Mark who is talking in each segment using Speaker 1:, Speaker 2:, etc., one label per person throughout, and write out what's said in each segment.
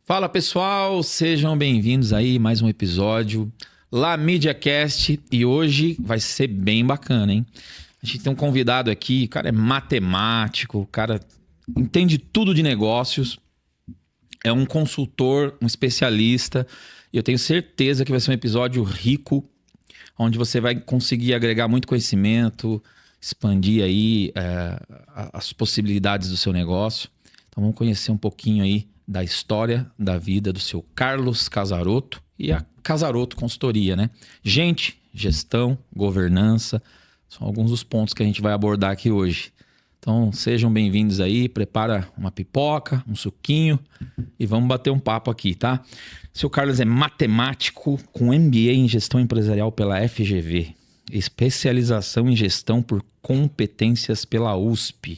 Speaker 1: Fala pessoal, sejam bem-vindos aí mais um episódio lá MediaCast e hoje vai ser bem bacana, hein? A gente tem um convidado aqui, o cara é matemático, o cara entende tudo de negócios, é um consultor, um especialista e eu tenho certeza que vai ser um episódio rico, onde você vai conseguir agregar muito conhecimento, expandir aí as possibilidades do seu negócio. Então vamos conhecer um pouquinho aí da história da vida do seu Carlos Casarotto e a Casarotto Consultoria, né? Gente, gestão, governança, são alguns dos pontos que a gente vai abordar aqui hoje. Então sejam bem-vindos aí, prepara uma pipoca, um suquinho e vamos bater um papo aqui, tá? Seu Carlos é matemático com MBA em gestão empresarial pela FGV, especialização em gestão por competências pela USP,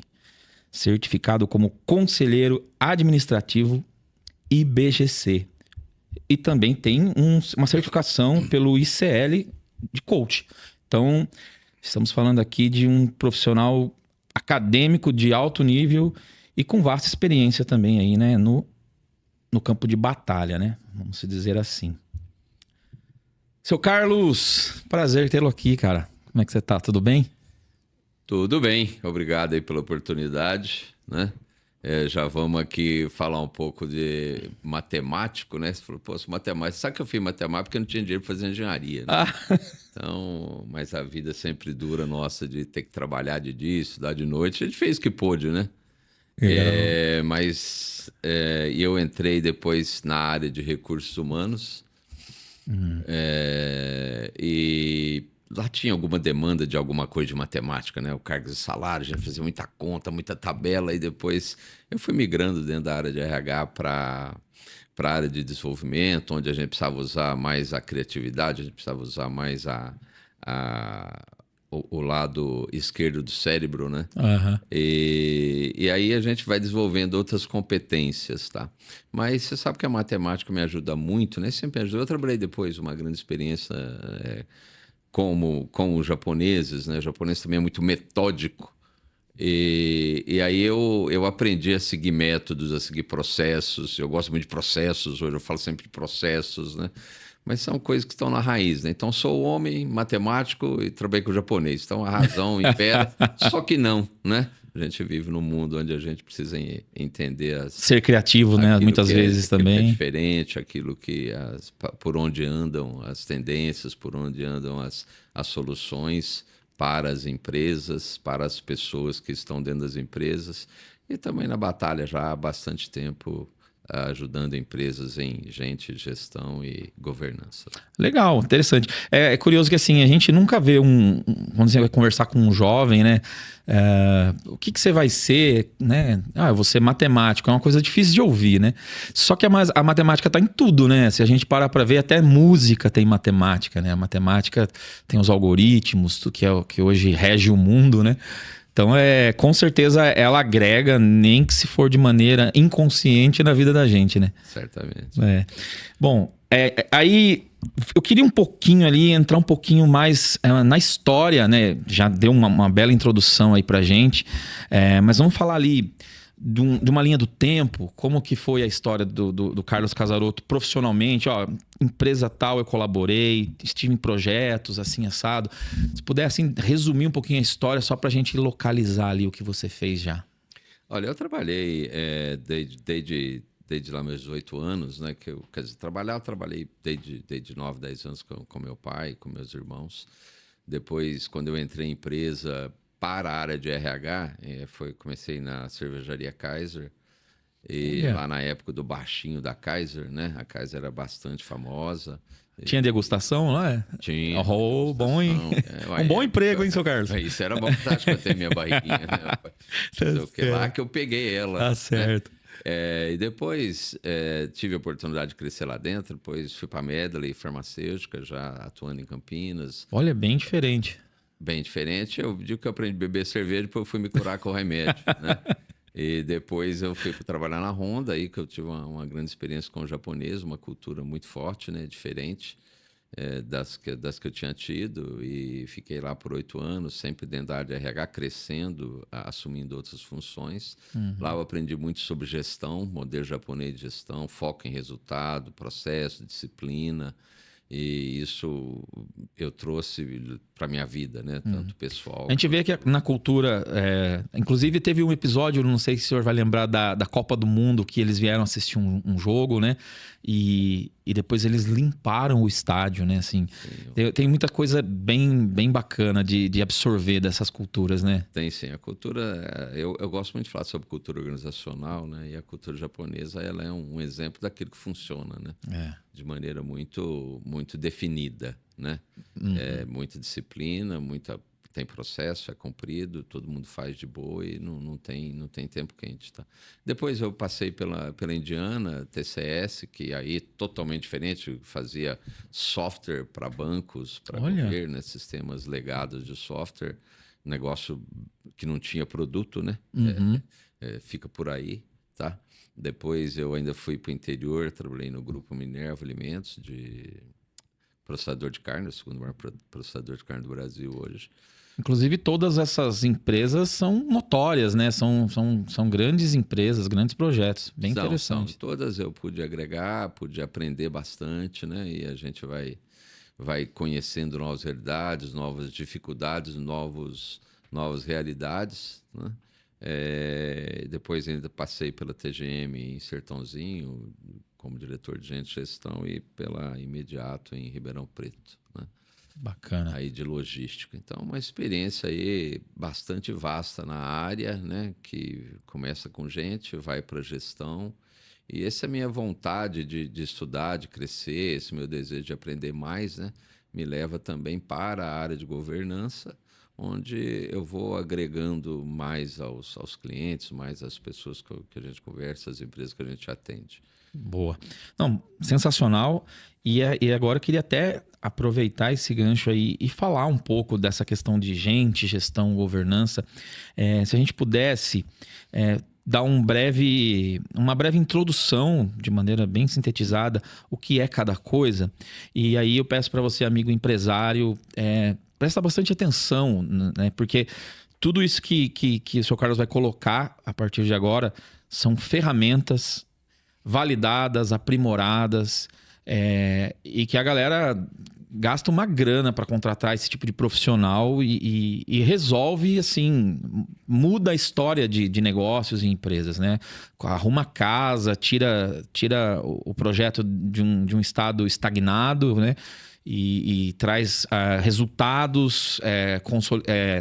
Speaker 1: certificado como conselheiro administrativo IBGC. E também tem uma certificação pelo ICL de coach. Então, estamos falando aqui de um profissional acadêmico de alto nível e com vasta experiência também aí, né, no campo de batalha, né? Vamos dizer assim. Seu Carlos, prazer tê-lo aqui, cara. Como é que você tá? Tudo bem?
Speaker 2: Tudo bem, obrigado aí pela oportunidade, né? Já vamos aqui falar um pouco de matemático, né? Você falou, pô, sou matemático. Sabe que eu fiz matemática porque eu não tinha dinheiro para fazer engenharia, né? Então, mas a vida sempre dura nossa de ter que trabalhar de dia, estudar de noite. A gente fez o que pôde, né? Mas eu entrei depois na área de recursos humanos e lá tinha alguma demanda de alguma coisa de matemática, né? O cargo de salário, a gente fazia muita conta, muita tabela, e depois eu fui migrando dentro da área de RH para a área de desenvolvimento, onde a gente precisava usar mais a criatividade, a gente precisava usar mais o lado esquerdo do cérebro, né?
Speaker 1: Uhum.
Speaker 2: E aí a gente vai desenvolvendo outras competências, tá? Mas você sabe que a matemática me ajuda muito, né? Sempre me ajuda. Eu trabalhei depois uma grande experiência com os japoneses, né? O japonês também é muito metódico. E aí eu aprendi a seguir métodos, a seguir processos. Eu gosto muito de processos, hoje eu falo sempre de processos, né? Mas são coisas que estão na raiz, né? Então, sou homem, matemático e trabalhei com o japonês. Então, a razão impera, só que não, né? A gente vive num mundo onde a gente precisa entender
Speaker 1: ser criativo, né? Muitas vezes
Speaker 2: aquilo
Speaker 1: também.
Speaker 2: Que é diferente, aquilo que por onde andam as tendências, por onde andam as soluções para as empresas, para as pessoas que estão dentro das empresas. E também na batalha já há bastante tempo, ajudando empresas em gestão e governança.
Speaker 1: Legal, interessante. É curioso que assim, a gente nunca vê quando você vai conversar com um jovem, né? O que você vai ser, né? Eu vou ser matemático, é uma coisa difícil de ouvir, né? Só que a matemática está em tudo, né? Se a gente parar para ver, até música tem matemática, né? A matemática tem os algoritmos, que é o que hoje rege o mundo, né? Então, com certeza, ela agrega, nem que se for de maneira inconsciente na vida da gente, né?
Speaker 2: Certamente.
Speaker 1: Bom, aí eu queria um pouquinho ali, entrar um pouquinho mais na história, né? Já deu uma bela introdução aí pra gente, mas vamos falar ali de uma linha do tempo, como que foi a história do Carlos Casarotto profissionalmente. Ó, empresa tal eu colaborei, estive em projetos assim, assado. Se puder assim, resumir um pouquinho a história só pra gente localizar ali o que você fez já.
Speaker 2: Olha, eu trabalhei desde lá meus 18 anos, né? Quer dizer, eu trabalhei desde 9, 10 anos com meu pai, com meus irmãos. Depois, quando eu entrei em empresa para a área de RH, comecei na cervejaria Kaiser. E lá na época do baixinho da Kaiser, né? A Kaiser era bastante famosa.
Speaker 1: Tinha degustação lá?
Speaker 2: Tinha.
Speaker 1: Oh, bom, hein? Um bom emprego, hein, seu Carlos?
Speaker 2: Isso era bom pra ter minha barriguinha, né? Lá que eu peguei ela.
Speaker 1: Tá certo.
Speaker 2: E depois tive a oportunidade de crescer lá dentro. Depois fui para a Medley Farmacêutica, já atuando em Campinas.
Speaker 1: Olha, bem diferente.
Speaker 2: Bem diferente. Eu digo que eu aprendi a beber cerveja, depois eu fui me curar com o remédio, né? E depois eu fui para trabalhar na Honda, aí que eu tive uma grande experiência com o japonês, uma cultura muito forte, né? Diferente. das que eu tinha tido, e fiquei lá por 8 anos, sempre dentro da área de RH, crescendo, assumindo outras funções. Lá eu aprendi muito sobre gestão, modelo japonês de gestão, foco em resultado, processo, disciplina, e isso eu trouxe para minha vida, né? Tanto pessoal.
Speaker 1: A gente vê que na cultura, inclusive teve um episódio, não sei se o senhor vai lembrar, da Copa do Mundo, que eles vieram assistir um jogo, né? E depois eles limparam o estádio, né? Assim, tem muita coisa bem bacana de absorver dessas culturas, né?
Speaker 2: Tem sim, a cultura, eu gosto muito de falar sobre cultura organizacional, né? E a cultura japonesa, ela é um exemplo daquilo que funciona, né? De maneira muito definida, né? Muita disciplina, tem processo, é cumprido, todo mundo faz de boa e não tem tempo quente, tá? Depois eu passei pela Indiana, TCS, que aí totalmente diferente, fazia software para bancos, para governo, né? Sistemas legados de software, negócio que não tinha produto, né? Fica por aí, tá? Depois eu ainda fui para o interior, trabalhei no Grupo Minerva Alimentos, de processador de carne, o segundo maior processador de carne do Brasil hoje.
Speaker 1: Inclusive, todas essas empresas são notórias, né? São grandes empresas, grandes projetos. Bem interessante.
Speaker 2: Todas eu pude agregar, pude aprender bastante, né? E a gente vai conhecendo novas realidades, novas dificuldades, novas realidades, né? Depois ainda passei pela TGM em Sertãozinho, como diretor de gente de gestão, e pela Imediato em Ribeirão Preto, né?
Speaker 1: Bacana.
Speaker 2: Aí de logística. Então, uma experiência aí bastante vasta na área, né? Que começa com gente, vai para gestão. E essa é a minha vontade de estudar, de crescer, esse meu desejo de aprender mais, né? Me leva também para a área de governança, onde eu vou agregando mais aos clientes, mais às pessoas que a gente conversa, às empresas que a gente atende.
Speaker 1: Boa. Não, sensacional. E agora eu queria até aproveitar esse gancho aí e falar um pouco dessa questão de gente, gestão, governança. Se a gente pudesse dar uma breve introdução, de maneira bem sintetizada, o que é cada coisa. E aí eu peço para você, amigo empresário, presta bastante atenção, né? Porque tudo isso que o Sr. Carlos vai colocar a partir de agora são ferramentas validadas, aprimoradas, e que a galera gasta uma grana para contratar esse tipo de profissional e resolve, assim, muda a história de negócios e empresas, né? Arruma casa, tira o projeto de um estado estagnado, né? E traz resultados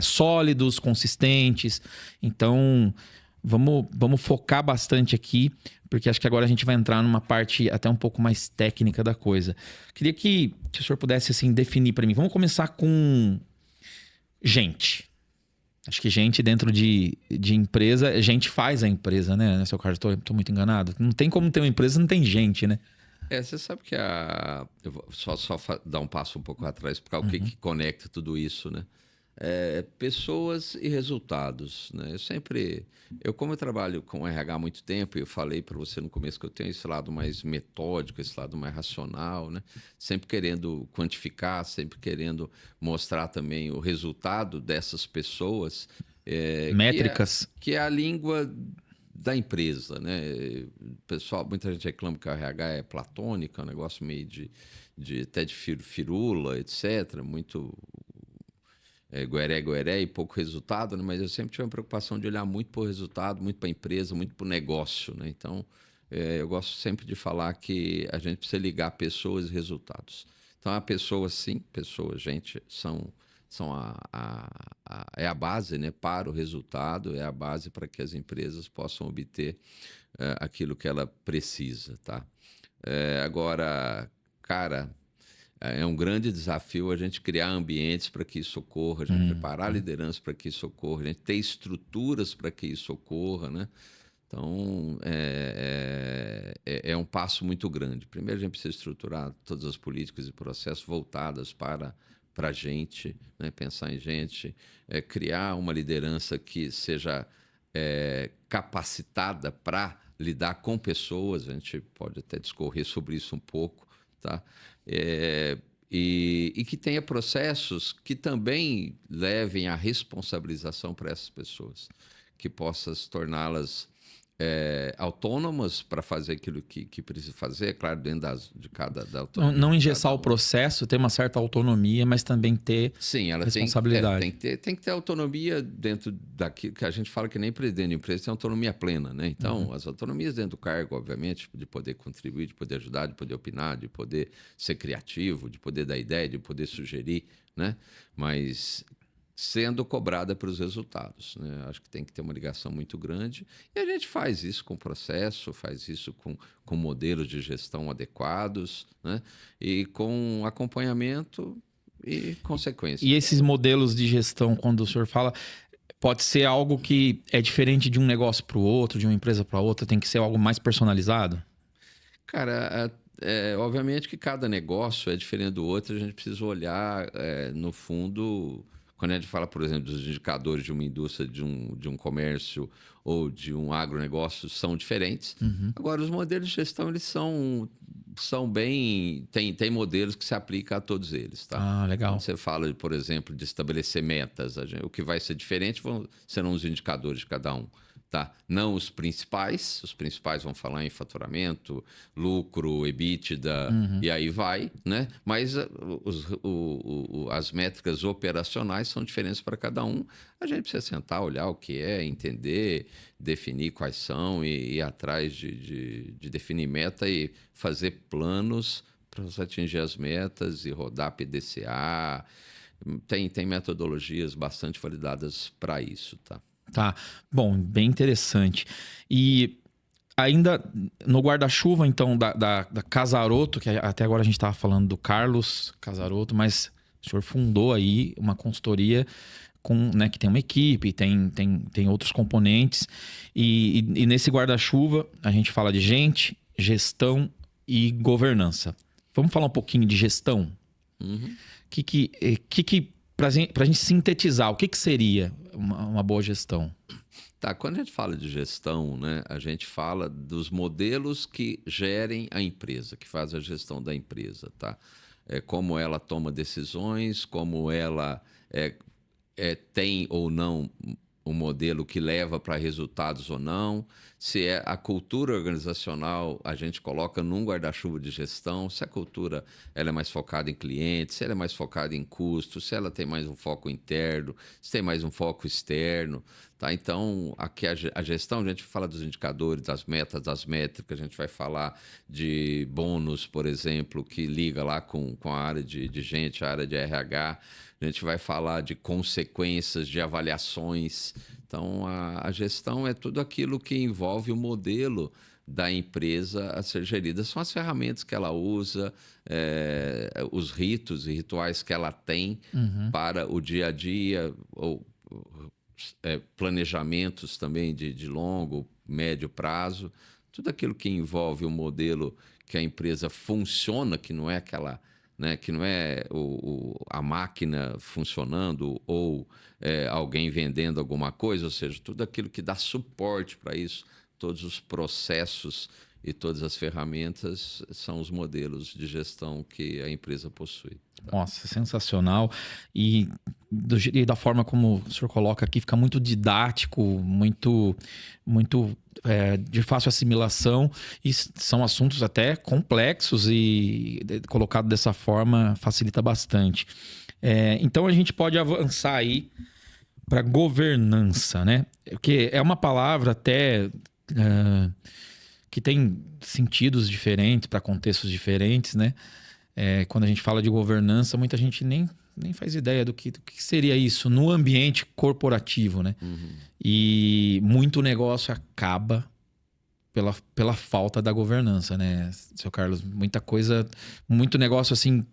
Speaker 1: sólidos, consistentes. Então, vamos focar bastante aqui, porque acho que agora a gente vai entrar numa parte até um pouco mais técnica da coisa. Queria que o senhor pudesse assim, definir para mim. Vamos começar com gente. Acho que gente dentro de empresa, gente faz a empresa, né? Seu Carlos, tô muito enganado. Não tem como ter uma empresa se não tem gente, né?
Speaker 2: Você sabe que eu vou só dar um passo um pouco atrás, porque o que conecta tudo isso, né? Pessoas e resultados, né? Como eu trabalho com RH há muito tempo, e eu falei para você no começo que eu tenho esse lado mais metódico, esse lado mais racional, né? Sempre querendo quantificar, sempre querendo mostrar também o resultado dessas pessoas.
Speaker 1: Métricas.
Speaker 2: Que é a língua da empresa, né? Pessoal, muita gente reclama que o RH é platônico, é um negócio meio até de firula, etc. Muito gueré e pouco resultado, né? Mas eu sempre tive uma preocupação de olhar muito para o resultado, muito para a empresa, muito para o negócio, né? Então, eu gosto sempre de falar que a gente precisa ligar pessoas e resultados. Então, a pessoa, sim, gente, é a base, né, para o resultado, é a base para que as empresas possam obter aquilo que ela precisa, tá? Agora, cara, é um grande desafio a gente criar ambientes para que isso ocorra, a gente preparar a liderança para que isso ocorra, a gente ter estruturas para que isso ocorra, né? Então, é um passo muito grande. Primeiro, a gente precisa estruturar todas as políticas e processos voltadas para a gente, né? Pensar em gente, criar uma liderança que seja capacitada para lidar com pessoas. A gente pode até discorrer sobre isso um pouco, tá? e que tenha processos que também levem à responsabilização para essas pessoas, que possa torná-las autônomas para fazer aquilo que precisa fazer, é claro, dentro de cada da autonomia.
Speaker 1: Não
Speaker 2: de
Speaker 1: engessar
Speaker 2: cada
Speaker 1: o processo, ter uma certa autonomia, mas também ter
Speaker 2: Sim, ela
Speaker 1: responsabilidade.
Speaker 2: tem que ter autonomia dentro daquilo que a gente fala que nem presidente de empresa tem autonomia plena, né? Então, as autonomias dentro do cargo, obviamente, de poder contribuir, de poder ajudar, de poder opinar, de poder ser criativo, de poder dar ideia, de poder sugerir, né? Mas sendo cobrada pelos resultados, né? Acho que tem que ter uma ligação muito grande e a gente faz isso com processo, faz isso com modelos de gestão adequados, né? E com acompanhamento e consequência.
Speaker 1: E esses modelos de gestão, quando o senhor fala, pode ser algo que é diferente de um negócio para o outro, de uma empresa para outra, tem que ser algo mais personalizado?
Speaker 2: Cara, obviamente que cada negócio é diferente do outro, a gente precisa olhar, no fundo, quando a gente fala, por exemplo, dos indicadores de uma indústria, de um comércio ou de um agronegócio, são diferentes. Agora, os modelos de gestão, eles são bem... Tem modelos que se aplicam a todos eles, tá?
Speaker 1: Ah, legal.
Speaker 2: Quando você fala, por exemplo, de estabelecer metas, o que vai ser diferente serão os indicadores de cada um. Tá? Não os principais vão falar em faturamento, lucro, EBITDA, e aí vai, né? Mas as métricas operacionais são diferentes para cada um. A gente precisa sentar, olhar o que é, entender, definir quais são e ir atrás de definir meta e fazer planos para você atingir as metas e rodar PDCA. Tem metodologias bastante validadas para isso, tá?
Speaker 1: Tá. Bom, bem interessante. E ainda no guarda-chuva, então, da Casaroto, que até agora a gente estava falando do Carlos Casaroto, mas o senhor fundou aí uma consultoria né, que tem uma equipe, tem outros componentes. E nesse guarda-chuva a gente fala de gente, gestão e governança. Vamos falar um pouquinho de gestão? Para a gente sintetizar, o que seria uma boa gestão?
Speaker 2: Tá, quando a gente fala de gestão, né, a gente fala dos modelos que gerem a empresa, que faz a gestão da empresa, tá? Como ela toma decisões, como ela tem ou não um modelo que leva para resultados ou não, se é a cultura organizacional a gente coloca num guarda-chuva de gestão, se a cultura ela é mais focada em clientes, se ela é mais focada em custos, se ela tem mais um foco interno, se tem mais um foco externo, tá? Então, aqui a gestão, a gente fala dos indicadores, das metas, das métricas, a gente vai falar de bônus, por exemplo, que liga lá com a área de gente, a área de RH, a gente vai falar de consequências, de avaliações. Então, a gestão é tudo aquilo que envolve o modelo da empresa a ser gerida. São as ferramentas que ela usa, os ritos e rituais que ela tem para o dia a dia, ou planejamentos também de longo, médio prazo. Tudo aquilo que envolve o modelo que a empresa funciona, que não é aquela... Né, que não é a máquina funcionando ou alguém vendendo alguma coisa, ou seja, tudo aquilo que dá suporte para isso, todos os processos e todas as ferramentas são os modelos de gestão que a empresa possui.
Speaker 1: Nossa, sensacional. E da forma como o senhor coloca aqui, fica muito didático, muito de fácil assimilação. E são assuntos até complexos e colocado dessa forma facilita bastante. Então a gente pode avançar aí para governança, né? Porque é uma palavra até que tem sentidos diferentes para contextos diferentes, né? Quando a gente fala de governança, muita gente nem faz ideia do que seria isso no ambiente corporativo, né? E muito negócio acaba pela falta da governança, né, seu Carlos? Muita coisa, muito negócio assim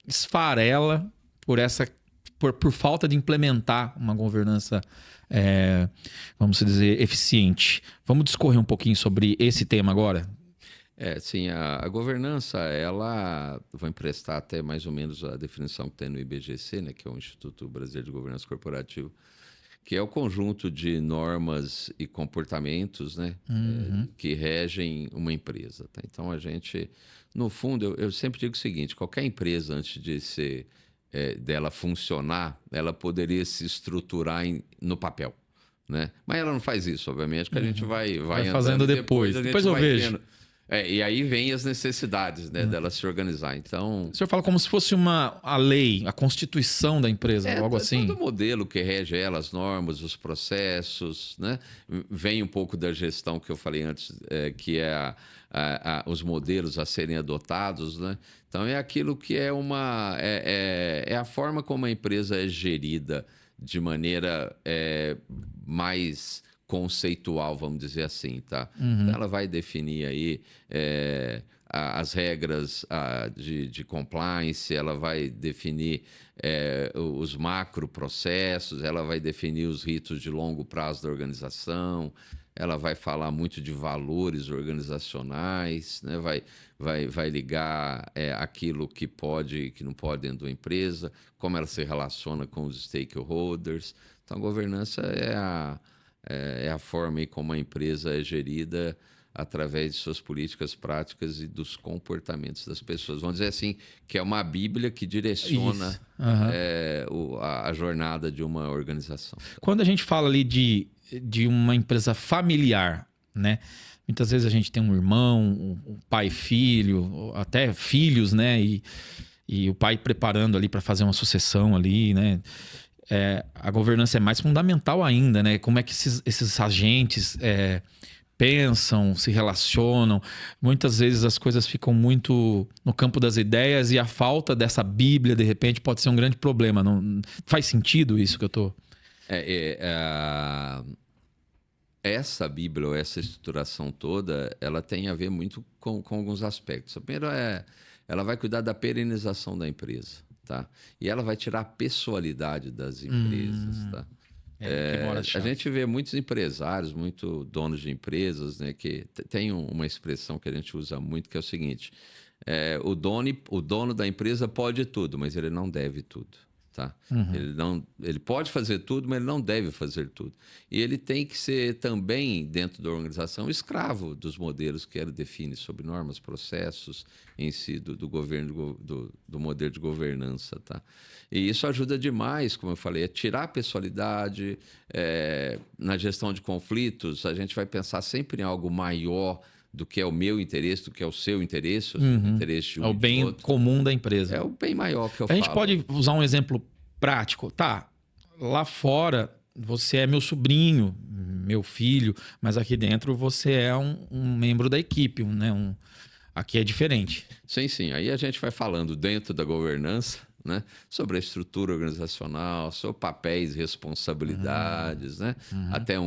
Speaker 1: esfarela por falta de implementar uma governança, vamos dizer, eficiente. Vamos discorrer um pouquinho sobre esse tema agora?
Speaker 2: Sim, a governança, ela... Vou emprestar até mais ou menos a definição que tem no IBGC, né, que é o Instituto Brasileiro de Governança Corporativa, que é o conjunto de normas e comportamentos, né, que regem uma empresa. Tá? Então, a gente, no fundo, eu sempre digo o seguinte, qualquer empresa, antes de ser, dela funcionar, ela poderia se estruturar no papel. Né? Mas ela não faz isso, obviamente, que a gente vai
Speaker 1: fazendo
Speaker 2: andando e
Speaker 1: depois.
Speaker 2: a gente
Speaker 1: Depois eu
Speaker 2: vai
Speaker 1: vejo.
Speaker 2: vendo. E aí vem as necessidades, né, dela se organizar. Então,
Speaker 1: O senhor fala como se fosse a lei, a constituição da empresa, algo assim.
Speaker 2: todo o modelo que rege ela, as normas, os processos, né? Vem um pouco da gestão que eu falei antes, que é os modelos a serem adotados, né? Então, é aquilo que é é a forma como a empresa é gerida de maneira mais conceitual, vamos dizer assim, tá? Então, ela vai definir aí as regras de compliance, ela vai definir os macroprocessos, ela vai definir os ritos de longo prazo da organização, ela vai falar muito de valores organizacionais, né? vai ligar aquilo que pode e que não pode dentro da empresa, como ela se relaciona com os stakeholders. Então, a governança é a forma como a empresa é gerida através de suas políticas práticas e dos comportamentos das pessoas. Vamos dizer assim, que é uma bíblia que direciona a jornada de uma organização.
Speaker 1: Quando a gente fala ali de uma empresa familiar, né? Muitas vezes a gente tem um irmão, um pai e filho, até filhos, né? E o pai preparando ali para fazer uma sucessão ali, né? A governança é mais fundamental ainda, né? Como é que esses agentes pensam, se relacionam. Muitas vezes as coisas ficam muito no campo das ideias e a falta dessa Bíblia, de repente, pode ser um grande problema. Não faz sentido isso que eu tô...
Speaker 2: Essa Bíblia, ou essa estruturação toda, ela tem a ver muito com alguns aspectos. Primeiro, ela vai cuidar da perenização da empresa, tá? E ela vai tirar a pessoalidade das empresas, tá? A gente vê muitos empresários, muito donos de empresas, né, que tem uma expressão que a gente usa muito, que é o seguinte: o dono da empresa pode tudo, mas ele não deve tudo. Tá? Ele pode fazer tudo, mas ele não deve fazer tudo. E ele tem que ser também, dentro da organização, escravo dos modelos que ele define sobre normas, processos em si, do governo, do modelo de governança. Tá? E isso ajuda demais, como eu falei, a tirar a pessoalidade. Na gestão de conflitos, a gente vai pensar sempre em algo maior do que é o meu interesse, do que é o seu interesse, o interesse de um
Speaker 1: É o bem comum da empresa.
Speaker 2: É o bem maior que eu
Speaker 1: falo. A gente pode usar um exemplo prático. Tá, lá fora você é meu sobrinho, meu filho, mas aqui dentro você é um membro da equipe, né? Aqui é diferente.
Speaker 2: Sim. Aí a gente vai falando dentro da governança, né? Sobre a estrutura organizacional, sobre papéis e responsabilidades, né? Até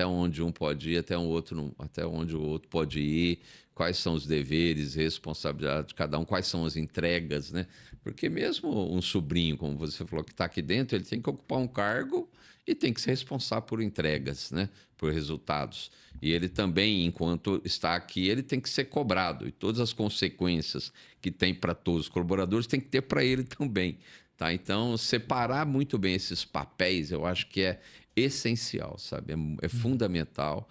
Speaker 2: onde um pode ir, até onde o outro pode ir, quais são os deveres e responsabilidades de cada um, quais são as entregas, né? Porque mesmo um sobrinho, como você falou, que está aqui dentro, ele tem que ocupar um cargo e tem que ser responsável por entregas, né? Por resultados. E ele também, enquanto está aqui, ele tem que ser cobrado. E todas as consequências que tem para todos os colaboradores tem que ter para ele também. Tá? Então, separar muito bem esses papéis, eu acho que é essencial, sabe? É fundamental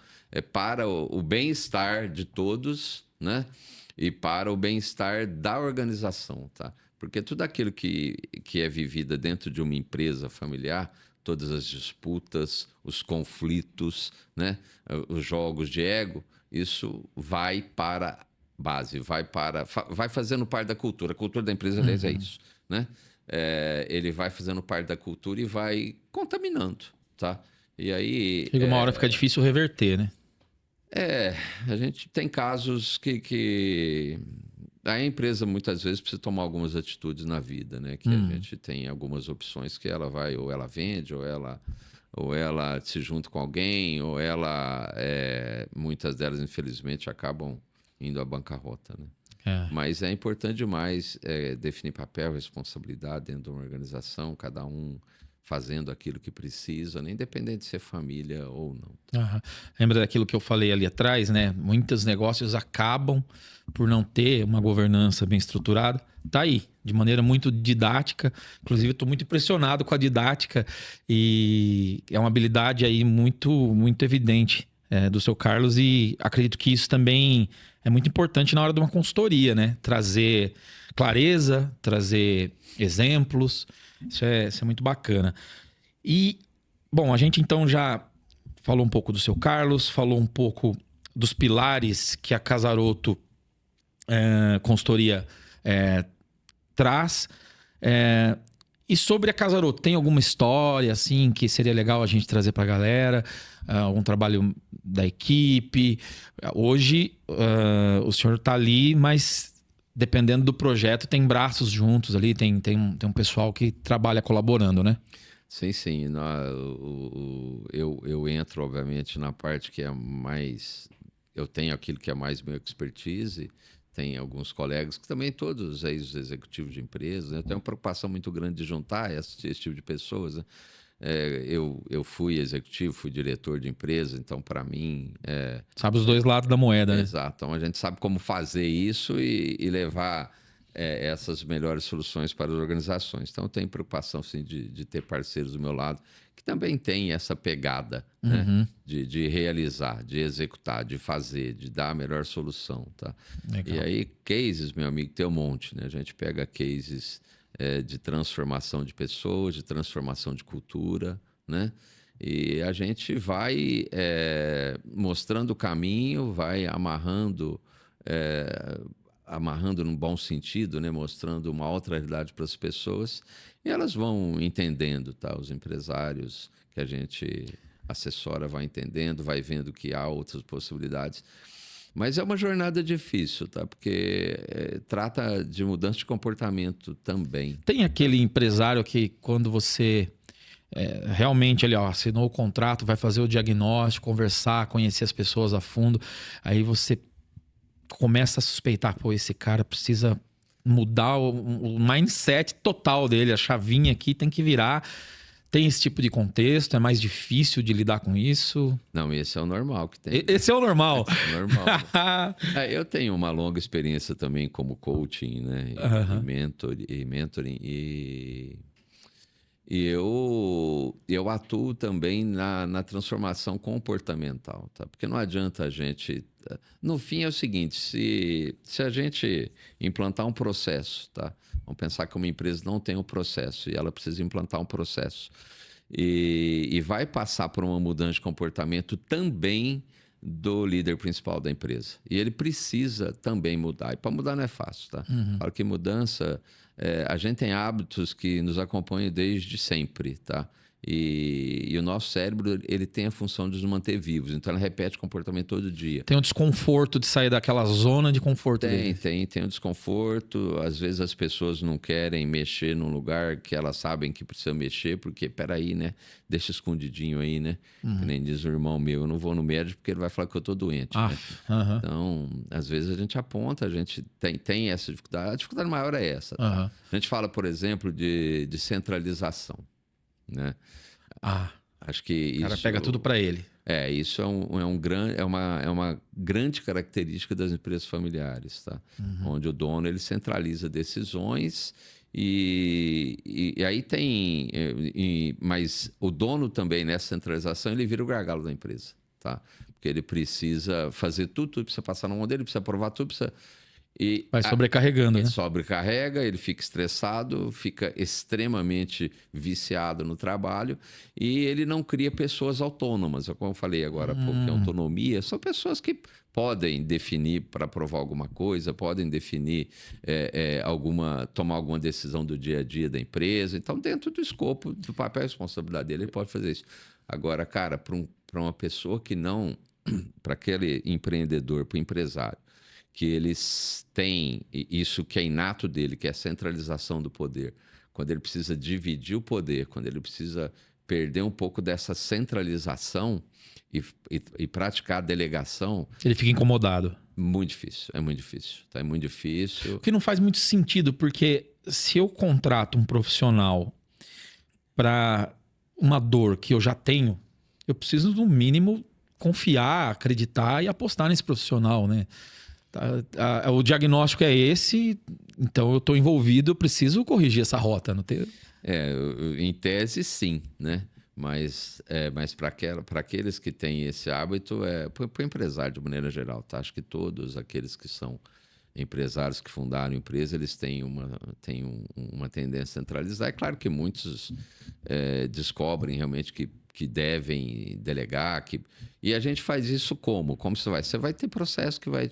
Speaker 2: para o bem-estar de todos, né? E para o bem-estar da organização, tá? Porque tudo aquilo que é vivido dentro de uma empresa familiar, todas as disputas, os conflitos, né? Os jogos de ego, isso vai para a base, vai fazendo parte da cultura. A cultura da empresa, aliás, é isso, né? Ele vai fazendo parte da cultura e vai contaminando, tá? E aí...
Speaker 1: Chega uma hora fica difícil reverter, né?
Speaker 2: A gente tem casos que a empresa muitas vezes precisa tomar algumas atitudes na vida, né? Que a gente tem algumas opções que ela vai, ou ela vende, ou ela se junta com alguém, ou muitas delas, infelizmente, acabam indo à bancarrota, né? Mas é importante demais definir papel, responsabilidade dentro de uma organização, cada um fazendo aquilo que precisa, né? Independente de ser família ou não.
Speaker 1: Lembra daquilo que eu falei ali atrás, né? Muitos negócios acabam por não ter uma governança bem estruturada, tá aí, de maneira muito didática. Inclusive, estou muito impressionado com a didática e é uma habilidade aí muito, muito evidente do seu Carlos, e acredito que isso também é muito importante na hora de uma consultoria, né? Trazer clareza, trazer exemplos, isso é muito bacana. E, bom, a gente então já falou um pouco do seu Carlos, falou um pouco dos pilares que a Casaroto Consultoria traz. E sobre a Casaroto, tem alguma história assim que seria legal a gente trazer para a galera? Algum trabalho da equipe? Hoje o senhor está ali, mas dependendo do projeto, tem braços juntos ali, tem um pessoal que trabalha colaborando, né?
Speaker 2: Sim, sim. Eu entro, obviamente, na parte que é mais... Eu tenho aquilo que é mais meu expertise. Tem alguns colegas que também, todos ex-executivos de empresas, né? Eu tenho uma preocupação muito grande de juntar esse tipo de pessoas, né? Eu fui executivo, fui diretor de empresa, então, para mim...
Speaker 1: Sabe os dois lados da moeda, né?
Speaker 2: Exato. Então, a gente sabe como fazer isso e levar essas melhores soluções para as organizações. Então, eu tenho preocupação, sim, de ter parceiros do meu lado que também têm essa pegada, né? De realizar, de executar, de fazer, de dar a melhor solução, tá?
Speaker 1: Legal.
Speaker 2: E aí, cases, meu amigo, tem um monte, né? A gente pega cases de transformação de pessoas, de transformação de cultura, né? E a gente vai mostrando o caminho, vai amarrando num bom sentido, né? Mostrando uma outra realidade para as pessoas, e elas vão entendendo, tá? Os empresários que a gente assessora vai entendendo, vai vendo que há outras possibilidades. Mas é uma jornada difícil, tá? Porque trata de mudança de comportamento também.
Speaker 1: Tem aquele empresário que quando você realmente ele assinou o contrato, vai fazer o diagnóstico, conversar, conhecer as pessoas a fundo, aí você começa a suspeitar, pô, esse cara precisa mudar o mindset total dele, a chavinha aqui tem que virar. Tem esse tipo de contexto? É mais difícil de lidar com isso?
Speaker 2: Não, esse é o normal que tem.
Speaker 1: Esse é o normal.
Speaker 2: Esse é o normal. Eu tenho uma longa experiência também como coaching, né? E mentoring. E eu atuo também na transformação comportamental, tá? Porque não adianta a gente... No fim é o seguinte, se a gente implantar um processo, tá? Vamos pensar que uma empresa não tem um processo e ela precisa implantar um processo. E vai passar por uma mudança de comportamento também do líder principal da empresa. E ele precisa também mudar. E para mudar não é fácil, tá? Falo que mudança... a gente tem hábitos que nos acompanham desde sempre, tá? E o nosso cérebro, ele tem a função de nos manter vivos. Então, ele repete o comportamento todo dia.
Speaker 1: Tem um desconforto de sair daquela zona de conforto dele.
Speaker 2: Tem um desconforto. Às vezes, as pessoas não querem mexer num lugar que elas sabem que precisa mexer, porque, peraí, né? Deixa escondidinho aí, né? Que nem diz o irmão meu, eu não vou no médico porque ele vai falar que eu tô doente, né? Então, às vezes, a gente aponta, a gente tem essa dificuldade. A dificuldade maior é essa, tá? A gente fala, por exemplo, de centralização, né? Acho que isso... O
Speaker 1: cara pega tudo para ele.
Speaker 2: Isso é uma grande característica das empresas familiares, tá? Onde o dono ele centraliza decisões e aí tem... mas o dono também, nessa centralização, ele vira o gargalo da empresa, tá? Porque ele precisa fazer tudo precisa passar na mão dele, precisa aprovar tudo, precisa...
Speaker 1: Vai sobrecarregando, né?
Speaker 2: Sobrecarrega, ele fica estressado, fica extremamente viciado no trabalho e ele não cria pessoas autônomas. Como eu falei agora há pouco, que autonomia são pessoas que podem definir para provar alguma coisa, podem definir tomar alguma decisão do dia a dia da empresa. Então, dentro do escopo do papel e responsabilidade dele, ele pode fazer isso. Agora, cara, para uma pessoa que não... para aquele empreendedor, para o empresário, que eles têm isso que é inato dele, que é a centralização do poder. Quando ele precisa dividir o poder, quando ele precisa perder um pouco dessa centralização e praticar a delegação...
Speaker 1: Ele fica incomodado.
Speaker 2: Muito difícil, é muito difícil. Tá? É muito difícil.
Speaker 1: O que não faz muito sentido, porque se eu contrato um profissional para uma dor que eu já tenho, eu preciso, no mínimo, confiar, acreditar e apostar nesse profissional, né? O diagnóstico é esse, então eu estou envolvido, eu preciso corrigir essa rota. Não tem...
Speaker 2: Em tese, sim, né? Mas para aqueles que têm esse hábito, para o empresário de maneira geral, tá? Acho que todos aqueles que são empresários que fundaram empresa, eles têm uma tendência a centralizar. É claro que muitos descobrem realmente que devem delegar. E a gente faz isso como? Como você vai? Você vai ter processo que vai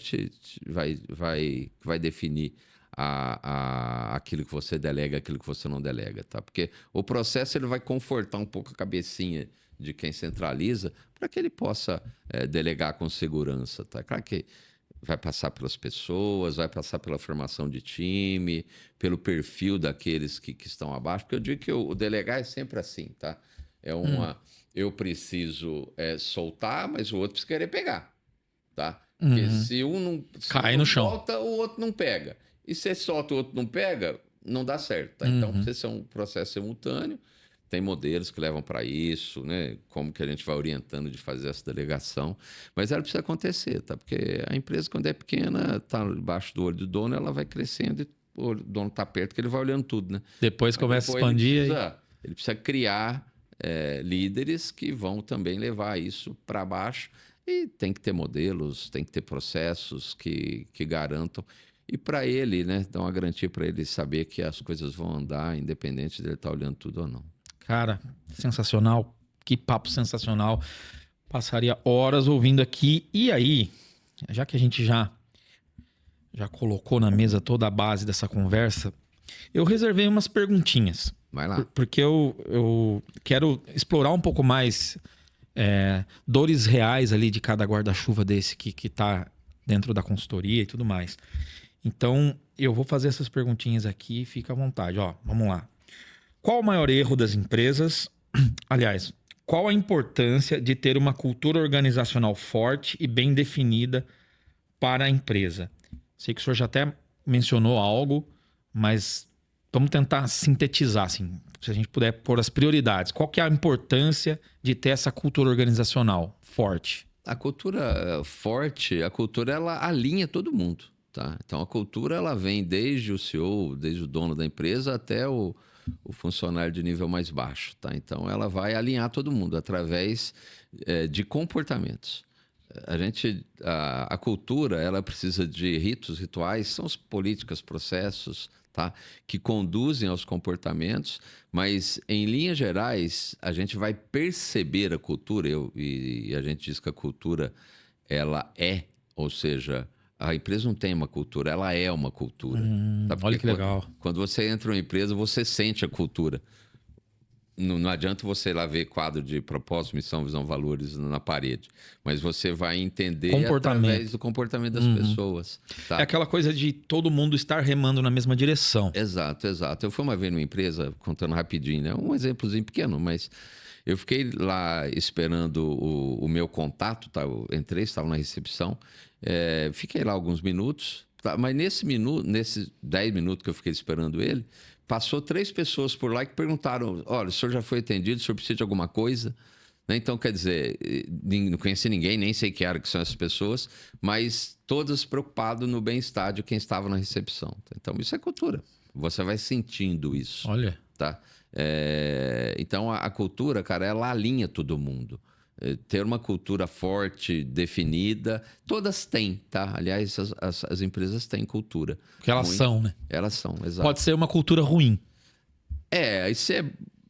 Speaker 2: definir aquilo que você delega, aquilo que você não delega, tá? Porque o processo ele vai confortar um pouco a cabecinha de quem centraliza para que ele possa delegar com segurança, tá? Claro que vai passar pelas pessoas, vai passar pela formação de time, pelo perfil daqueles que estão abaixo, porque eu digo que o delegar é sempre assim, tá? Eu preciso soltar, mas o outro precisa querer pegar, tá? Porque se um não
Speaker 1: cai no chão,
Speaker 2: solta, o outro não pega. E se você solta, o outro não pega, não dá certo, tá? Então, precisa ser um processo simultâneo. Tem modelos que levam para isso, né? Como que a gente vai orientando de fazer essa delegação. Mas ela precisa acontecer, tá? Porque a empresa, quando é pequena, está debaixo do olho do dono, ela vai crescendo e o dono está perto, que ele vai olhando tudo, né?
Speaker 1: Depois começa a expandir.
Speaker 2: Ele precisa criar líderes que vão também levar isso para baixo. E tem que ter modelos, tem que ter processos que garantam. E para ele, né? Dar uma garantia para ele saber que as coisas vão andar, independente dele estar olhando tudo ou não.
Speaker 1: Cara, sensacional. Que papo sensacional. Passaria horas ouvindo aqui. E aí, já que a gente já colocou na mesa toda a base dessa conversa, eu reservei umas perguntinhas.
Speaker 2: Vai lá.
Speaker 1: Porque eu quero explorar um pouco mais dores reais ali de cada guarda-chuva desse que tá dentro da consultoria e tudo mais. Então, eu vou fazer essas perguntinhas aqui. Fica à vontade. Ó, vamos lá. Qual o maior erro das empresas? Aliás, qual a importância de ter uma cultura organizacional forte e bem definida para a empresa? Sei que o senhor já até mencionou algo, mas vamos tentar sintetizar, assim, se a gente puder pôr as prioridades. Qual que é a importância de ter essa cultura organizacional forte?
Speaker 2: A cultura forte, ela alinha todo mundo, tá? Então, a cultura ela vem desde o CEO, desde o dono da empresa até o funcionário de nível mais baixo, tá? Então, ela vai alinhar todo mundo através de comportamentos. A cultura, ela precisa de rituais, são as políticas, processos, tá? Que conduzem aos comportamentos, mas, em linhas gerais, a gente vai perceber a cultura, e a gente diz que a cultura, ela ou seja... A empresa não tem uma cultura, ela é uma cultura. Tá?
Speaker 1: Olha que legal.
Speaker 2: Quando você entra numa empresa, você sente a cultura. Não adianta você ir lá ver quadro de propósito, missão, visão, valores na parede. Mas você vai entender através do comportamento das pessoas. Tá?
Speaker 1: É aquela coisa de todo mundo estar remando na mesma direção.
Speaker 2: Exato. Eu fui uma vez numa empresa, contando rapidinho, né? Um exemplozinho pequeno, mas... Eu fiquei lá esperando o meu contato, tá? Eu entrei, estava na recepção, fiquei lá alguns minutos, tá? Mas nesses 10 minutos que eu fiquei esperando ele, passou 3 pessoas por lá que perguntaram: olha, o senhor já foi atendido, o senhor precisa de alguma coisa? Né? Então, quer dizer, não conheci ninguém, nem sei que são essas pessoas, mas todas preocupadas no bem-estar de quem estava na recepção. Então, isso é cultura. Você vai sentindo isso.
Speaker 1: Olha.
Speaker 2: Tá? Então, a cultura, cara, ela alinha todo mundo. Ter uma cultura forte, definida, todas têm, tá? Aliás, as empresas têm cultura.
Speaker 1: Porque elas são, né?
Speaker 2: Elas são, exato.
Speaker 1: Pode ser uma cultura ruim.
Speaker 2: Isso é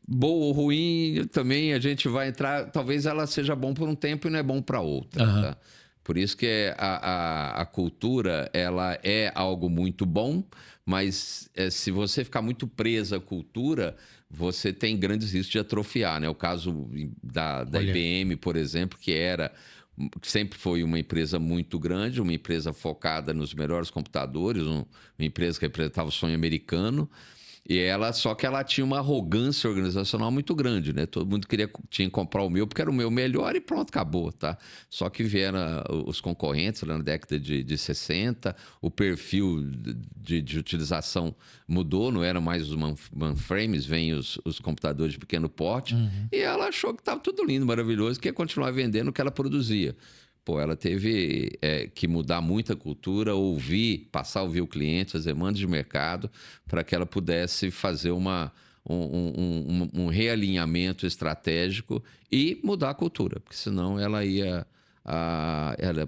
Speaker 2: boa ou ruim, também a gente vai entrar... Talvez ela seja bom por um tempo e não é bom para outra, tá? Por isso que a cultura, ela é algo muito bom, mas se você ficar muito preso à cultura, você tem grandes riscos de atrofiar, né? O caso da IBM, por exemplo, que sempre foi uma empresa muito grande, uma empresa focada nos melhores computadores, uma empresa que representava o sonho americano. Só que ela tinha uma arrogância organizacional muito grande, né? Todo mundo tinha que comprar o meu porque era o meu melhor e pronto, acabou, tá? Só que vieram os concorrentes na década de 60, o perfil de utilização mudou, não eram mais os mainframes, vêm os computadores de pequeno porte, e ela achou que estava tudo lindo, maravilhoso, que ia continuar vendendo o que ela produzia. Pô, ela teve que mudar muita cultura, passar a ouvir o cliente, as demandas de mercado, para que ela pudesse fazer um realinhamento estratégico e mudar a cultura, porque senão ela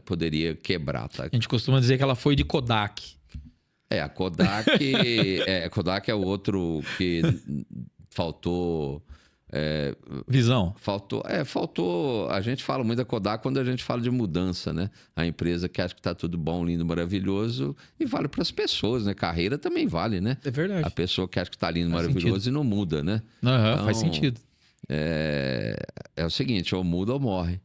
Speaker 2: poderia quebrar, tá?
Speaker 1: A gente costuma dizer que ela foi de Kodak.
Speaker 2: A Kodak, a Kodak é o outro que faltou.
Speaker 1: Visão.
Speaker 2: Faltou. A gente fala muito da Kodak quando a gente fala de mudança, né? A empresa que acha que está tudo bom, lindo, maravilhoso, e vale para as pessoas, né? Carreira também vale, né?
Speaker 1: É verdade.
Speaker 2: A pessoa que acha que está lindo,
Speaker 1: Faz
Speaker 2: maravilhoso
Speaker 1: sentido.
Speaker 2: e não muda, né?
Speaker 1: Então, faz sentido.
Speaker 2: É o seguinte, ou muda ou morre.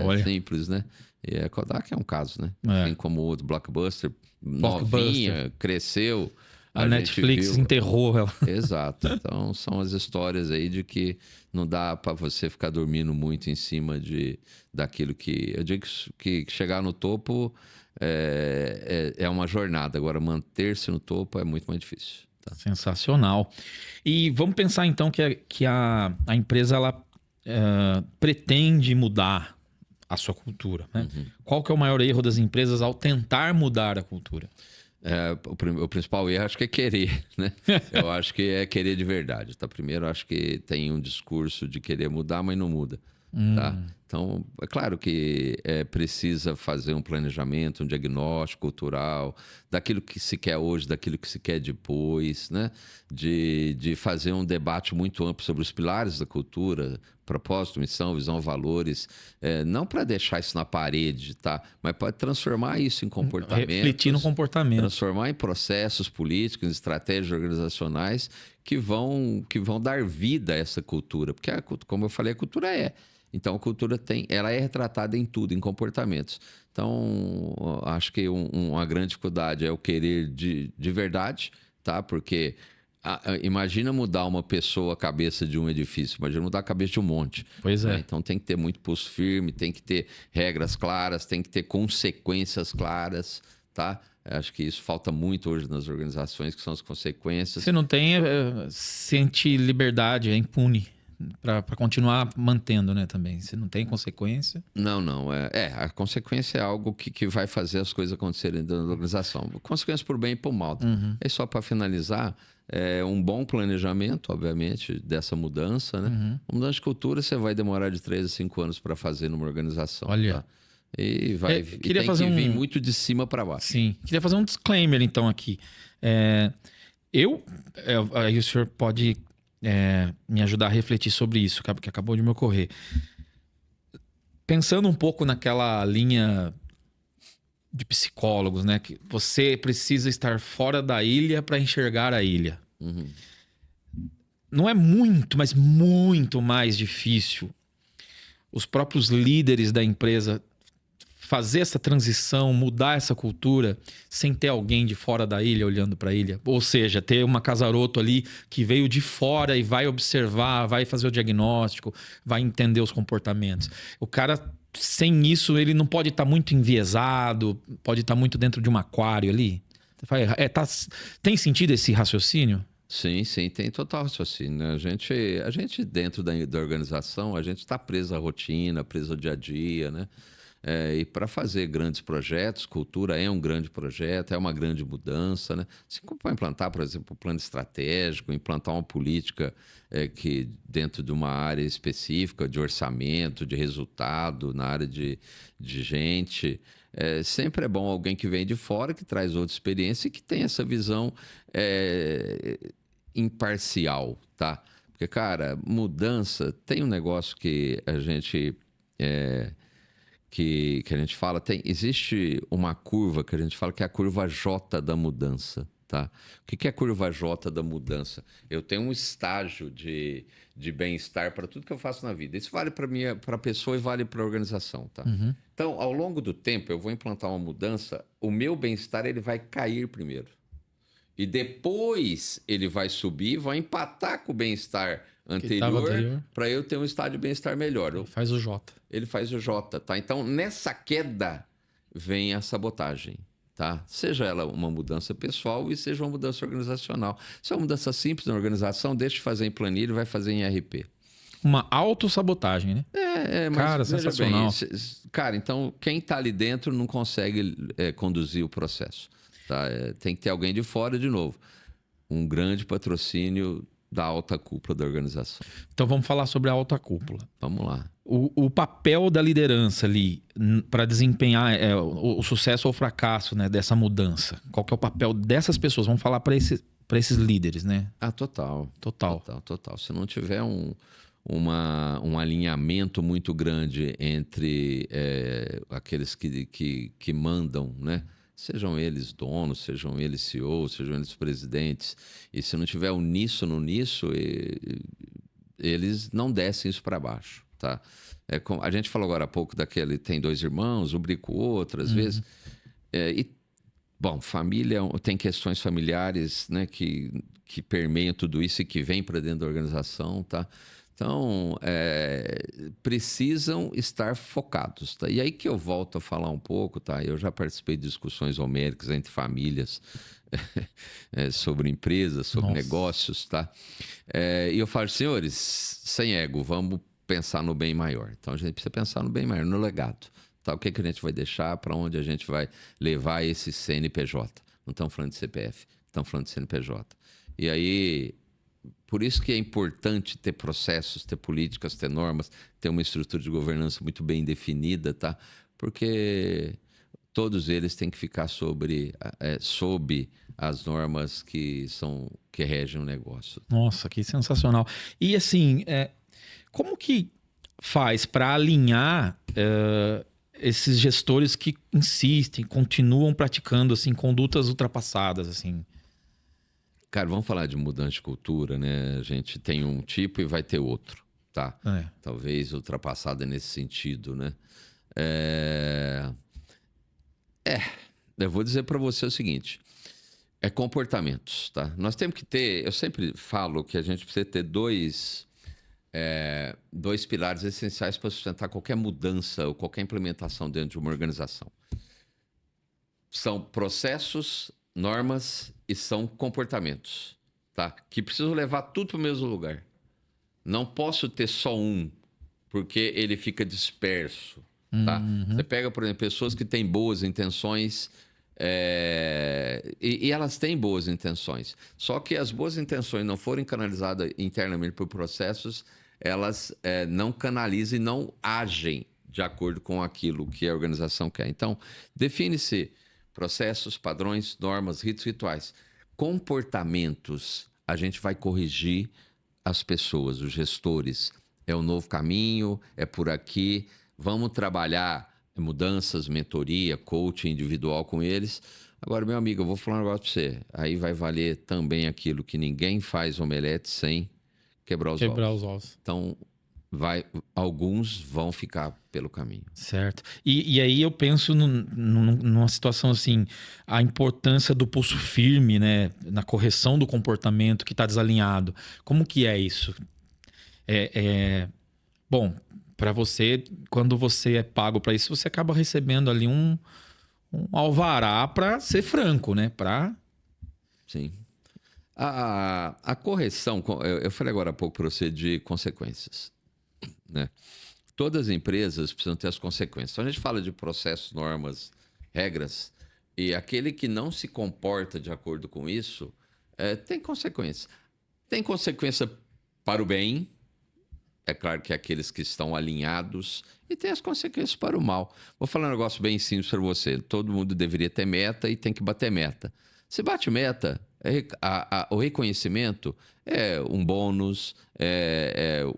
Speaker 1: Olha.
Speaker 2: Simples, né? E a Kodak é um caso, né? Tem como o outro Blockbuster, novinha, cresceu.
Speaker 1: A Netflix enterrou ela.
Speaker 2: Exato. Então, são as histórias aí de que não dá para você ficar dormindo muito em cima daquilo que... Eu digo que chegar no topo é uma jornada. Agora, manter-se no topo é muito mais difícil. Tá?
Speaker 1: Sensacional. E vamos pensar, então, que a empresa ela pretende mudar a sua cultura, né? Qual que é o maior erro das empresas ao tentar mudar a cultura?
Speaker 2: O principal erro acho que é querer, né? Eu acho que é querer de verdade, tá? Primeiro, acho que tem um discurso de querer mudar, mas não muda, tá? Então, é claro que precisa fazer um planejamento, um diagnóstico cultural, daquilo que se quer hoje, daquilo que se quer depois, né? De fazer um debate muito amplo sobre os pilares da cultura, propósito, missão, visão, valores, não para deixar isso na parede, tá? Mas para transformar isso em comportamento.
Speaker 1: Refletir no comportamento.
Speaker 2: Transformar em processos políticos, estratégias organizacionais que vão dar vida a essa cultura. Porque, como eu falei, a cultura é. Então, a cultura ela é retratada em tudo, em comportamentos. Então, acho que uma grande dificuldade é o querer de verdade, tá? Porque imagina mudar uma pessoa a cabeça de um edifício, imagina mudar a cabeça de um monte.
Speaker 1: Pois é.
Speaker 2: Né? Então, tem que ter muito pulso firme, tem que ter regras claras, tem que ter consequências claras, tá? Acho que isso falta muito hoje nas organizações, que são as consequências.
Speaker 1: Se não tem, sente liberdade, é impune. Para continuar mantendo, né, também. Se não tem consequência...
Speaker 2: Não. A consequência é algo que vai fazer as coisas acontecerem dentro da organização. Consequências por bem e por mal. Só para finalizar, um bom planejamento, obviamente, dessa mudança, né? Uma mudança de cultura você vai demorar de 3 a 5 anos para fazer numa organização.
Speaker 1: Olha.
Speaker 2: Tá? E tem
Speaker 1: fazer
Speaker 2: que vir muito de cima para baixo.
Speaker 1: Sim. Queria fazer um disclaimer, então, aqui. Aí o senhor pode... me ajudar a refletir sobre isso, que acabou de me ocorrer. Pensando um pouco naquela linha de psicólogos, né? Que você precisa estar fora da ilha para enxergar a ilha. Não é muito, mas muito mais difícil os próprios líderes da empresa fazer essa transição, mudar essa cultura sem ter alguém de fora da ilha olhando para a ilha. Ou seja, ter uma Casaroto ali que veio de fora e vai observar, vai fazer o diagnóstico, vai entender os comportamentos. O cara, sem isso, ele não pode estar muito enviesado, pode estar muito dentro de um aquário ali. Tem sentido esse raciocínio?
Speaker 2: Sim, tem total raciocínio. A gente dentro da organização, a gente está preso à rotina, preso ao dia a dia, né? E para fazer grandes projetos, cultura é um grande projeto, é uma grande mudança, né? Assim como para implantar, por exemplo, um plano estratégico, implantar uma política que dentro de uma área específica, de orçamento, de resultado, na área de gente. Sempre é bom alguém que vem de fora, que traz outra experiência e que tem essa visão imparcial, tá? Porque, cara, mudança, tem um negócio que a gente... Que a gente fala, existe uma curva que a gente fala que é a curva J da mudança, tá? O que é a curva J da mudança? Eu tenho um estágio de bem-estar para tudo que eu faço na vida. Isso vale para a pessoa e vale para a organização, tá? Então, ao longo do tempo, eu vou implantar uma mudança, o meu bem-estar ele vai cair primeiro. E depois ele vai subir, vai empatar com o bem-estar anterior para eu ter um estado de bem-estar melhor.
Speaker 1: Ele faz o J.
Speaker 2: Ele faz o J, tá? Então, nessa queda vem a sabotagem, tá? Seja ela uma mudança pessoal e seja uma mudança organizacional. Se é uma mudança simples na organização, deixa de fazer em planilha e vai fazer em RP.
Speaker 1: Uma autossabotagem, né?
Speaker 2: Mas
Speaker 1: Cara,
Speaker 2: veja
Speaker 1: sensacional.
Speaker 2: bem, cara, então quem está ali dentro não consegue conduzir o processo. Tá? Tem que ter alguém de fora, de novo. Um grande patrocínio da alta cúpula da organização.
Speaker 1: Então vamos falar sobre a alta cúpula.
Speaker 2: Vamos lá.
Speaker 1: O papel da liderança ali para desempenhar o sucesso ou o fracasso, né, dessa mudança. Qual que é o papel dessas pessoas? Vamos falar para esses líderes, né?
Speaker 2: Total.
Speaker 1: Total.
Speaker 2: Se não tiver um alinhamento muito grande entre aqueles que mandam, né? Sejam eles donos, sejam eles CEOs, sejam eles presidentes, e se não tiver uníssono nisso, eles não descem isso para baixo, tá? A gente falou agora há pouco daquele tem 2 irmãos, um briga com o outro, às vezes. Bom, família tem questões familiares, né, que permeiam tudo isso e que vêm para dentro da organização, tá? Então, precisam estar focados, tá? E aí que eu volto a falar um pouco, tá? Eu já participei de discussões homéricas entre famílias sobre empresas, sobre negócios, tá? E eu falo, senhores, sem ego, vamos pensar no bem maior. Então, a gente precisa pensar no bem maior, no legado. Tá? O que a gente vai deixar, para onde a gente vai levar esse CNPJ. Não estamos falando de CPF, estamos falando de CNPJ. E aí, por isso que é importante ter processos, ter políticas, ter normas, ter uma estrutura de governança muito bem definida, tá? Porque todos eles têm que ficar sob as normas que regem o negócio.
Speaker 1: Nossa, que sensacional. E assim, como que faz para alinhar esses gestores que insistem, continuam praticando assim condutas ultrapassadas, assim?
Speaker 2: Cara, vamos falar de mudança de cultura, né? A gente tem um tipo e vai ter outro, tá? Talvez ultrapassada nesse sentido, né? Eu vou dizer para você o seguinte: comportamentos, tá? Nós temos que ter, eu sempre falo que a gente precisa ter dois pilares essenciais para sustentar qualquer mudança ou qualquer implementação dentro de uma organização. São processos, normas e são comportamentos, tá? Que precisam levar tudo para o mesmo lugar. Não posso ter só um, porque ele fica disperso, tá? Você pega, por exemplo, pessoas que têm boas intenções, e elas têm boas intenções. Só que as boas intenções não forem canalizadas internamente por processos, elas não canalizam e não agem de acordo com aquilo que a organização quer. Então, define-se processos, padrões, normas, ritos, rituais. Comportamentos, a gente vai corrigir as pessoas, os gestores. É o novo caminho, é por aqui. Vamos trabalhar mudanças, mentoria, coaching individual com eles. Agora, meu amigo, eu vou falar um negócio para você. Aí vai valer também aquilo que ninguém faz omelete sem quebrar os ovos. Então, alguns vão ficar pelo caminho.
Speaker 1: Certo. E aí eu penso numa situação assim, a importância do pulso firme, né? Na correção do comportamento que está desalinhado. Como que é isso? Bom, para você, quando você é pago para isso, você acaba recebendo ali um alvará para ser franco, né?
Speaker 2: Sim. A correção, eu falei agora há pouco para você de consequências, né? Todas as empresas precisam ter as consequências. Então, a gente fala de processos, normas, regras, e aquele que não se comporta de acordo com isso tem consequências. Tem consequência para o bem, é claro que aqueles que estão alinhados, e tem as consequências para o mal. Vou falar um negócio bem simples para você. Todo mundo deveria ter meta e tem que bater meta. Se bate meta, o reconhecimento é um bônus,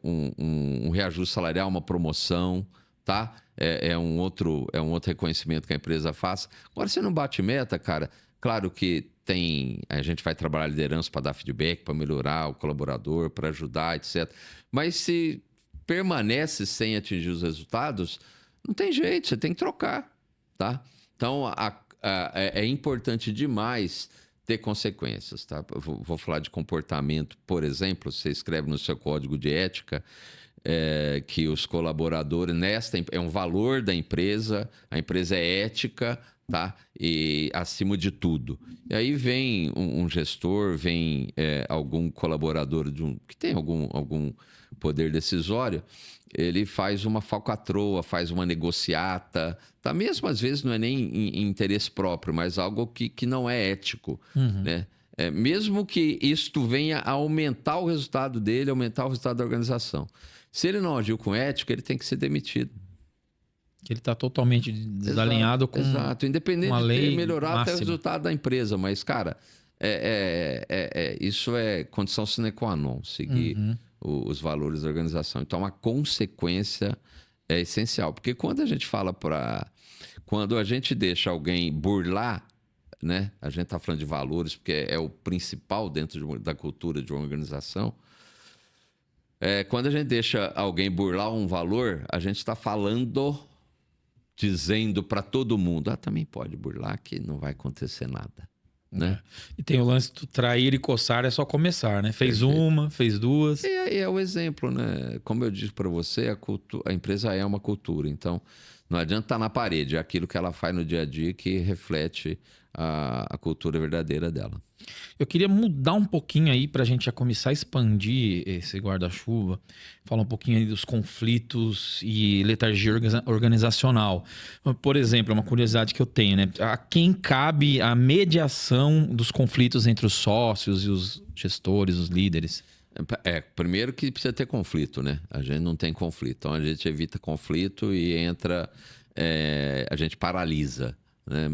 Speaker 2: um reajuste salarial, uma promoção, tá? É um outro reconhecimento que a empresa faz. Agora, se não bate meta, cara, claro que a gente vai trabalhar liderança para dar feedback, para melhorar o colaborador, para ajudar, etc. Mas se permanece sem atingir os resultados, não tem jeito, você tem que trocar, tá? Então, é importante demais ter consequências, tá? Eu vou falar de comportamento, por exemplo, você escreve no seu código de ética que os colaboradores, é um valor da empresa, a empresa é ética, tá? E acima de tudo. E aí vem um gestor, vem algum colaborador que tem algum poder decisório, ele faz uma falcatrua, faz uma negociata, tá? Mesmo às vezes não é nem em interesse próprio, mas algo que não é ético, né? Mesmo que isto venha a aumentar o resultado dele, aumentar o resultado da organização. Se ele não agiu com ética, ele tem que ser demitido.
Speaker 1: Que ele está totalmente desalinhado com
Speaker 2: Independente
Speaker 1: uma
Speaker 2: de
Speaker 1: lei
Speaker 2: ter melhorado até o
Speaker 1: máxima.
Speaker 2: resultado da empresa. Mas, cara, isso é condição sine qua non, seguir os valores da organização. Então, a consequência é essencial. Porque quando a gente fala quando a gente deixa alguém burlar, né? A gente está falando de valores, porque é o principal dentro da cultura de uma organização. Quando a gente deixa alguém burlar um valor, a gente está dizendo para todo mundo, também pode burlar que não vai acontecer nada. Né?
Speaker 1: E tem o lance do trair e coçar, é só começar, né? Fez uma, fez duas.
Speaker 2: E aí é o exemplo, né? Como eu disse para você, a empresa é uma cultura. Então, não adianta estar na parede, é aquilo que ela faz no dia a dia que reflete a cultura verdadeira dela.
Speaker 1: Eu queria mudar um pouquinho aí para a gente já começar a expandir esse guarda-chuva, falar um pouquinho aí dos conflitos e letargia organizacional. Por exemplo, é uma curiosidade que eu tenho, né? A quem cabe a mediação dos conflitos entre os sócios e os gestores, os líderes?
Speaker 2: Primeiro que precisa ter conflito, né? A gente não tem conflito, então a gente evita conflito e a gente paralisa. Né?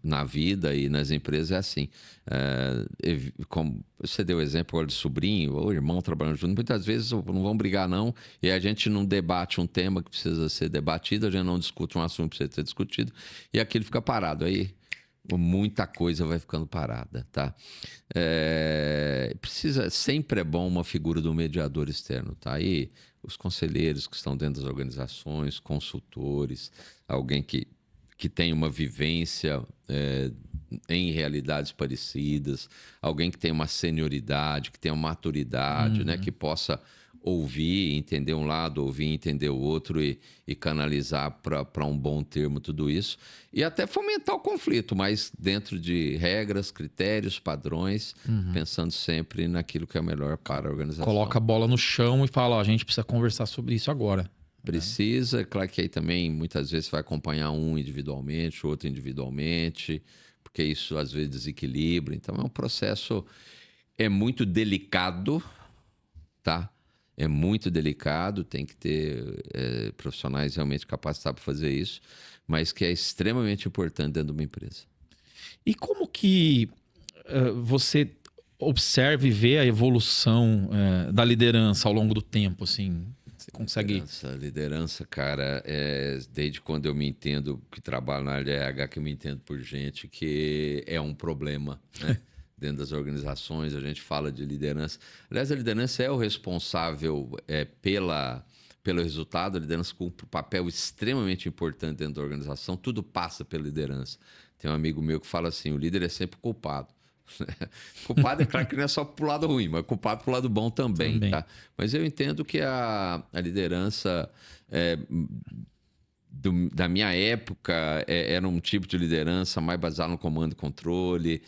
Speaker 2: Na vida e nas empresas é assim. Como você deu o exemplo agora de sobrinho ou irmão trabalhando junto, muitas vezes não vão brigar não, e a gente não debate um tema que precisa ser debatido, a gente não discute um assunto que precisa ser discutido, e aquilo fica parado. Aí muita coisa vai ficando parada, tá? Sempre é bom uma figura do mediador externo, tá? Aí os conselheiros que estão dentro das organizações, consultores, alguém que tem uma vivência em realidades parecidas, alguém que tem uma senioridade, que tem uma maturidade, né? Que possa ouvir, entender um lado, ouvir, entender o outro e canalizar para um bom termo tudo isso. E até fomentar o conflito, mas dentro de regras, critérios, padrões, pensando sempre naquilo que é melhor para a organização.
Speaker 1: Coloca a bola no chão e fala, a gente precisa conversar sobre isso agora.
Speaker 2: Precisa, claro que aí também muitas vezes vai acompanhar um individualmente, outro individualmente, porque isso às vezes desequilibra. Então é um processo, muito delicado, tá? É muito delicado, tem que ter profissionais realmente capacitados para fazer isso, mas que é extremamente importante dentro de uma empresa.
Speaker 1: E como que você observa e vê a evolução da liderança ao longo do tempo, assim? Você consegue...
Speaker 2: Liderança, cara, desde quando eu me entendo, que trabalho na área de RH, que eu me entendo por gente, que é um problema, né? Dentro das organizações, a gente fala de liderança. Aliás, a liderança é o responsável pelo resultado. A liderança cumpre um papel extremamente importante dentro da organização. Tudo passa pela liderança. Tem um amigo meu que fala assim, o líder é sempre culpado. Culpado é claro que não é só pro lado ruim, mas culpado pro lado bom também. Tá? Mas eu entendo que a liderança da minha época era um tipo de liderança mais baseado no comando e controle.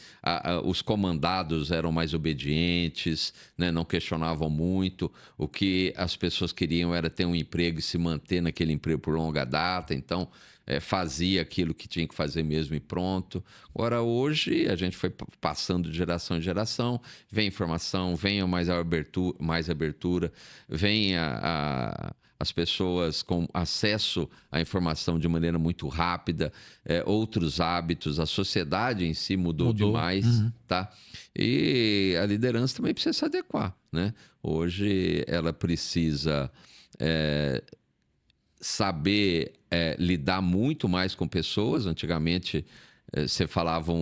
Speaker 2: Os comandados eram mais obedientes, né? Não questionavam muito. O que as pessoas queriam era ter um emprego e se manter naquele emprego por longa data. Então fazia aquilo que tinha que fazer mesmo e pronto. Agora, hoje, a gente foi passando de geração em geração, vem informação, vem mais abertura, vem as pessoas com acesso à informação de maneira muito rápida, outros hábitos, a sociedade em si mudou demais, tá? E a liderança também precisa se adequar, né? Hoje, ela precisa saber lidar muito mais com pessoas. Antigamente, você falava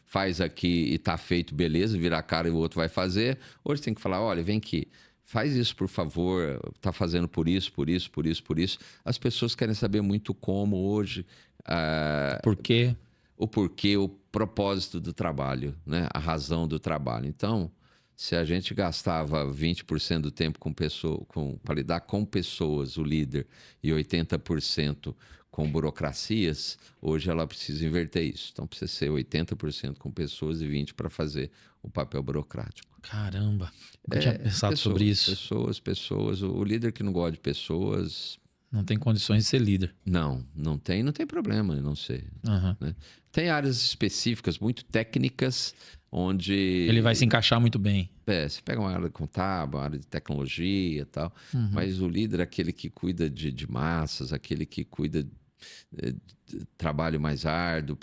Speaker 2: faz aqui e tá feito, beleza, vira a cara e o outro vai fazer. Hoje tem que falar, olha, vem aqui, faz isso por favor, tá fazendo por isso, por isso, por isso, por isso. As pessoas querem saber muito como hoje.
Speaker 1: Por quê?
Speaker 2: O porquê, o propósito do trabalho, né? A razão do trabalho. Então, se a gente gastava 20% do tempo para lidar com pessoas, o líder, e 80% com burocracias, hoje ela precisa inverter isso. Então precisa ser 80% com pessoas e 20% para fazer o papel burocrático.
Speaker 1: Caramba, nunca tinha pensado sobre isso.
Speaker 2: Pessoas. O líder que não gosta de pessoas...
Speaker 1: Não tem condições de ser líder.
Speaker 2: Não tem problema em não ser.
Speaker 1: Uhum.
Speaker 2: Né? Tem áreas específicas, muito técnicas, onde...
Speaker 1: Ele vai se encaixar muito bem.
Speaker 2: Você pega uma área contábil, uma área de tecnologia e tal, mas o líder é aquele que cuida de massas, aquele que cuida de trabalho mais árduo,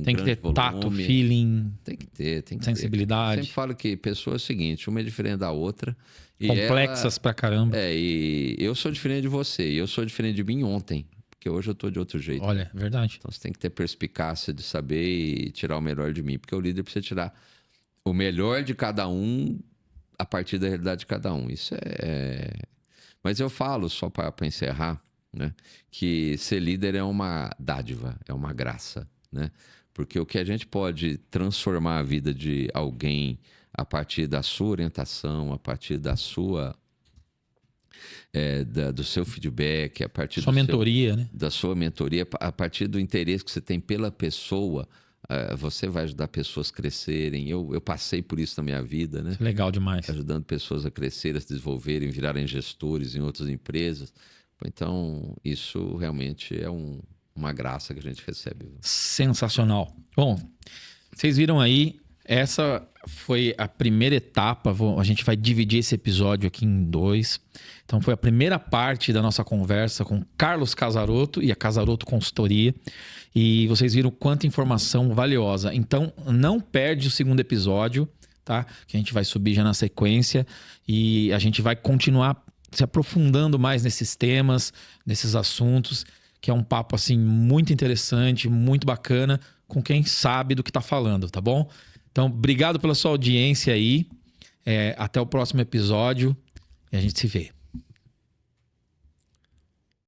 Speaker 1: tem que ter tato, feeling,
Speaker 2: tem que ter
Speaker 1: sensibilidade.
Speaker 2: Eu sempre falo que pessoa é o seguinte, uma é diferente da outra.
Speaker 1: Complexas pra caramba.
Speaker 2: E eu sou diferente de você, e eu sou diferente de mim ontem, porque hoje eu tô de outro jeito.
Speaker 1: Olha, verdade.
Speaker 2: Então você tem que ter perspicácia de saber e tirar o melhor de mim, porque o líder precisa tirar o melhor de cada um a partir da realidade de cada um. Isso é... Mas eu falo, só para encerrar, né, que ser líder é uma dádiva, é uma graça, né? Porque o que a gente pode transformar a vida de alguém a partir da sua orientação, a partir da sua... do seu feedback, a partir
Speaker 1: sua mentoria, né?
Speaker 2: Da sua mentoria, a partir do interesse que você tem pela pessoa, você vai ajudar pessoas a crescerem. Eu passei por isso na minha vida, né?
Speaker 1: Isso é legal demais.
Speaker 2: Ajudando pessoas a crescerem, a se desenvolverem, virarem gestores em outras empresas. Então, isso realmente é uma graça que a gente recebe.
Speaker 1: Sensacional. Bom, vocês viram aí, essa foi a primeira etapa. A gente vai dividir esse episódio aqui em 2. Então, foi a primeira parte da nossa conversa com Carlos Casarotto e a Casarotto Consultoria. E vocês viram quanta informação valiosa. Então, não perde o segundo episódio, tá? Que a gente vai subir já na sequência. E a gente vai continuar se aprofundando mais nesses temas, nesses assuntos, que é um papo, assim, muito interessante, muito bacana, com quem sabe do que tá falando, tá bom? Então, obrigado pela sua audiência aí. Até o próximo episódio e a gente se vê.